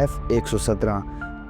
F-117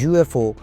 UFO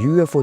UFO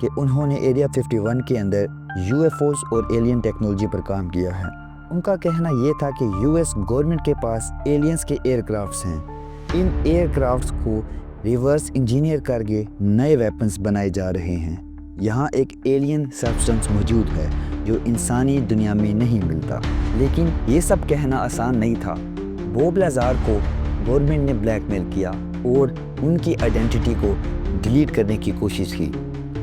کہ انہوں نے ایریا 51 کے اندر UFOs اور ایلین ٹیکنالوجی پر کام کیا ہے۔ ان کا کہنا یہ تھا کہ US گورنمنٹ کے پاس ایلینز کے ایئر کرافٹس ہیں، ان ایئر کرافٹس کو ریورس انجینئر کر کے نئے ویپنز بنائے جا رہے ہیں۔ یہاں ایک ایلین سبسٹنس موجود ہے جو انسانی دنیا میں نہیں ملتا۔ لیکن یہ سب کہنا آسان نہیں تھا۔ بوب لازار کو گورنمنٹ نے بلیک میل کیا اور ان کی آئیڈینٹی کو ڈیلیٹ کرنے کی کوشش کی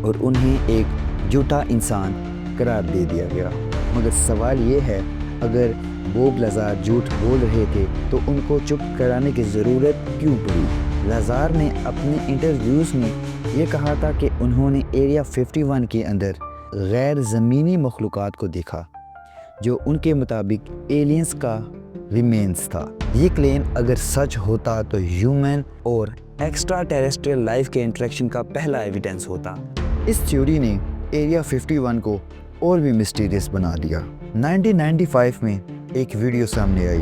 اور انہیں ایک جھوٹا انسان قرار دے دیا گیا۔ مگر سوال یہ ہے، اگر بوب لازار جھوٹ بول رہے تھے تو ان کو چپ کرانے کی ضرورت کیوں پڑی؟ لازار نے اپنے انٹرویوز میں یہ کہا تھا کہ انہوں نے ایریا 51 کے اندر غیر زمینی مخلوقات کو دیکھا جو ان کے مطابق ایلینز کا ریمینز تھا۔ یہ کلیم اگر سچ ہوتا تو ہیومن اور ایکسٹرا ٹیریسٹریل لائف کے انٹریکشن کا پہلا ایویڈنس ہوتا۔ اس تھیوری نے ایریا 51 کو اور بھی مسٹیریس بنا دیا۔ 1995 میں ایک ویڈیو سامنے آئی۔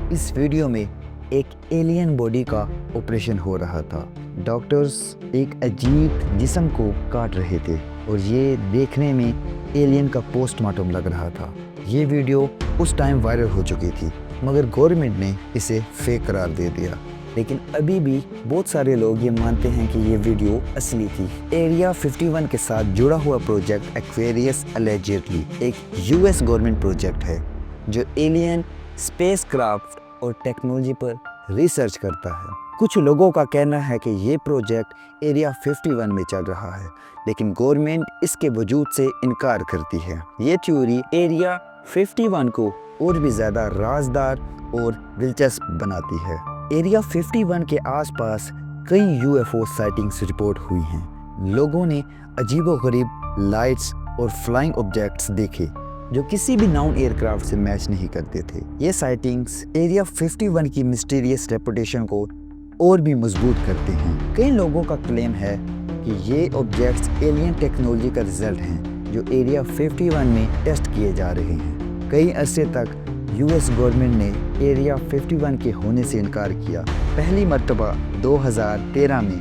اس ویڈیو میں ایک ایلین باڈی کا آپریشن ہو رہا تھا۔ ڈاکٹرز ایک عجیب جسم کو کاٹ رہے تھے اور یہ دیکھنے میں ایلین کا پوسٹ مارٹم لگ رہا تھا۔ یہ ویڈیو اس ٹائم وائرل ہو چکی تھی مگر گورنمنٹ نے اسے فیک قرار دے دیا۔ لیکن ابھی بھی بہت سارے لوگ یہ مانتے ہیں کہ یہ ویڈیو اصلی تھی۔ ایریا 51 کے ساتھ جڑا ہوا پروجیکٹ ایکویریس الیجیٹلی ایک US گورنمنٹ پروجیکٹ ہے جو ایلین اسپیس کرافٹ اور ٹیکنالوجی پر ریسرچ کرتا ہے۔ کچھ لوگوں کا کہنا ہے کہ یہ پروجیکٹ ایریا 51 میں چل رہا ہے لیکن گورنمنٹ اس کے وجود سے انکار کرتی ہے۔ یہ تھیوری ایریا 51 کو اور بھی زیادہ رازدار اور دلچسپ بناتی ہے۔ ایریا 51 کے آس پاس کئی UFO سائٹنگز رپورٹ ہوئی ہیں۔ لوگوں نے عجیب و غریب لائٹس اور فلائنگ آبجیکٹس دیکھے جو کسی بھی ناؤن ایئر کرافٹ سے میچ نہیں کرتے تھے۔ یہ سائٹنگز ایریا 51 کی مسٹیریس ریپوٹیشن کو اور بھی مضبوط کرتے ہیں۔ کئی لوگوں کا کلیم ہے کہ یہ آبجیکٹس ایلین ٹیکنالوجی کا رزلٹ ہیں جو ایریا 51 میں ٹیسٹ کیے جا رہے ہیں۔ کئی عرصے تک US گورنمنٹ نے ایریا 51 کے ہونے سے انکار کیا۔ پہلی مرتبہ 2013 میں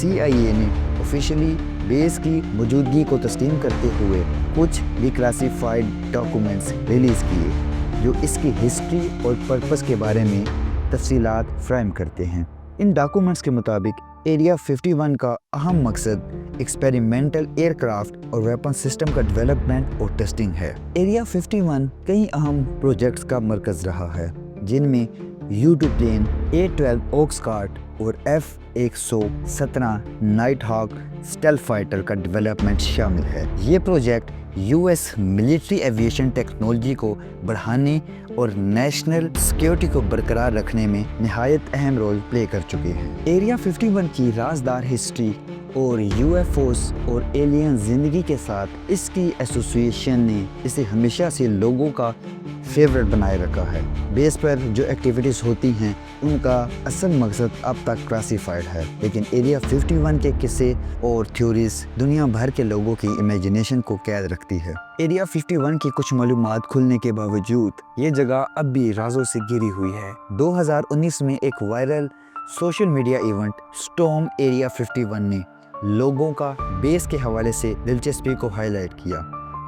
CIA نے آفیشیلی بیس کی موجودگی کو تسلیم کرتے ہوئے کچھ ڈی کلاسیفائڈ ڈاکومنٹس ریلیز کیے جو اس کی ہسٹری اور پرپس کے بارے میں تفصیلات فراہم کرتے ہیں۔ ان ڈاکومنٹس کے مطابق ایریا 51 کا اہم مقصد ایکسپیریمنٹل ایئر کرافٹ اور ویپن سسٹم کا ڈیولپمنٹ اور ٹیسٹنگ ہے۔ ایریا 51 کئی اہم پروجیکٹس کا مرکز رہا ہے جن میں U-2 پلین، A-12 اوکسکارٹ اور F-117 Nighthawk stealth fighter کا ڈیولپمنٹ شامل ہے۔ یہ project US military aviation technology کو بڑھانے اور نیشنل سیکیورٹی کو برقرار رکھنے میں نہایت اہم رول پلے کر چکے ہیں۔ ایریا 51 کی رازدار ہسٹری اور UFOs اور ایلین زندگی کے ساتھ اس کی ایسوسیشن نے اسے ہمیشہ سے لوگوں کا فیورٹ بنائے رکھا ہے۔ بیس پر جو ایکٹیویٹیز ہوتی ہیں ان کا اصل مقصد اب تک کلاسیفائڈ ہے، لیکن ایریا 51 کے قصے اور تھیوریز دنیا بھر کے لوگوں کی امیجنیشن کو قید رکھتی ہے۔ ایریا 51 کی کچھ معلومات کھلنے کے باوجود یہ جگہ اب بھی رازوں سے گھری ہوئی ہے۔ 2019 میں ایک viral social media event storm area 51 نے لوگوں کا بیس کے حوالے سے دلچسپی کو ہائی لائٹ کیا۔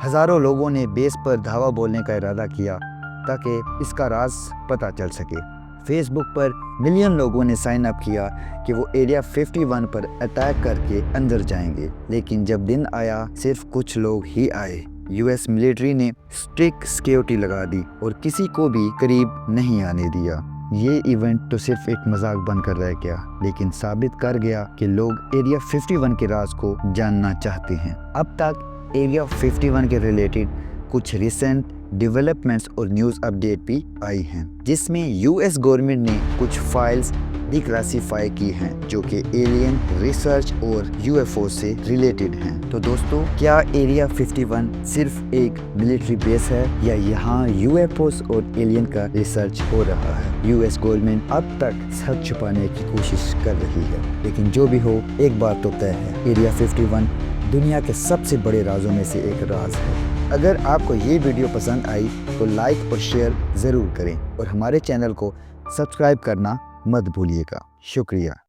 ہزاروں لوگوں نے بیس پر دھاوا بولنے کا ارادہ کیا تاکہ اس کا راز پتہ چل سکے۔ فیس بک پر ملین لوگوں نے سائن اپ کیا کہ وہ ایریا 51 پر اٹیک کر کے اندر جائیں گے، لیکن جب دن آیا صرف کچھ لوگ ہی آئے۔ US ملٹری نے اسٹرکٹ سیکیورٹی لگا دی اور کسی کو بھی قریب نہیں آنے دیا۔ یہ ایونٹ تو صرف ایک مذاق بن کر رہ گیا، لیکن ثابت کر گیا کہ لوگ ایریا 51 کے راز کو جاننا چاہتے ہیں۔ اب تک ایریا 51 کے ریلیٹڈ کچھ ریسنٹ ڈیولپمنٹس اور نیوز اپڈیٹ بھی آئی ہیں، جس میں US گورنمنٹ نے کچھ فائلز ڈی کلاسیفائی کی ہیں جو کہ ایلین ریسرچ اور UFO سے ریلیٹڈ ہیں۔ تو دوستو، کیا ایریا 51 صرف ایک ملٹری بیس ہے یا یہاں UFOs اور ایلین کا ریسرچ ہو رہا ہے؟ US گورنمنٹ اب تک سچ چھپانے کی کوشش کر رہی ہے، لیکن جو بھی ہو ایک بات تو طے ہے، ایریا 51 دنیا کے سب سے بڑے رازوں میں سے ایک راز ہے۔ اگر آپ کو یہ ویڈیو پسند آئی تو لائک اور شیئر ضرور کریں اور ہمارے چینل کو سبسکرائب کرنا مت بھولیے گا۔ شکریہ۔